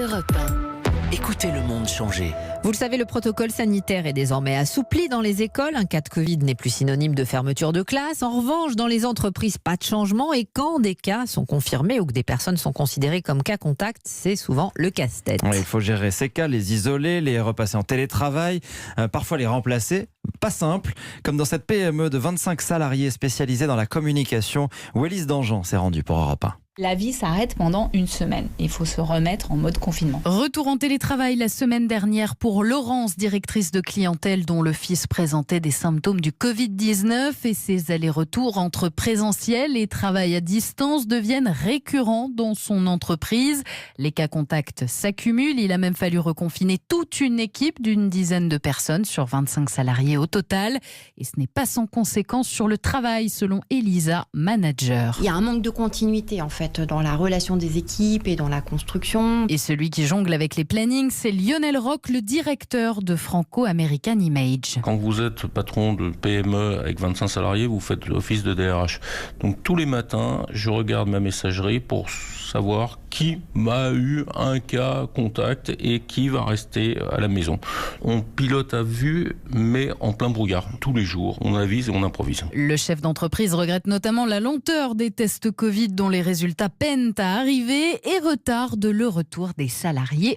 Europe 1. Écoutez le monde changer. Vous le savez, le protocole sanitaire est désormais assoupli dans les écoles. Un cas de Covid n'est plus synonyme de fermeture de classe. En revanche, dans les entreprises, pas de changement. Et quand des cas sont confirmés ou que des personnes sont considérées comme cas contact, c'est souvent le casse-tête. Oui, il faut gérer ces cas, les isoler, les repasser en télétravail, parfois les remplacer. Pas simple, comme dans cette PME de 25 salariés spécialisés dans la communication où Élise Dangean s'est rendue pour Europe 1. La vie s'arrête pendant une semaine. Il faut se remettre en mode confinement. Retour en télétravail la semaine dernière pour Laurence, directrice de clientèle dont le fils présentait des symptômes du Covid-19 et ses allers-retours entre présentiel et travail à distance deviennent récurrents dans son entreprise. Les cas contacts s'accumulent. Il a même fallu reconfiner toute une équipe d'une dizaine de personnes sur 25 salariés au total. Et ce n'est pas sans conséquence sur le travail, selon Elisa, manager. Il y a un manque de continuité en fait dans la relation des équipes et dans la construction. Et celui qui jongle avec les plannings, c'est Lionel Roch, le directeur de Franco American Image. Quand vous êtes patron de PME avec 25 salariés, vous faites l'office de DRH. Donc tous les matins, je regarde ma messagerie pour savoir qui m'a eu un cas contact et qui va rester à la maison. On pilote à vue, mais en plein brouillard. Tous les jours, on avise et on improvise. Le chef d'entreprise regrette notamment la lenteur des tests Covid dont les résultats peinent à arriver et retarde le retour des salariés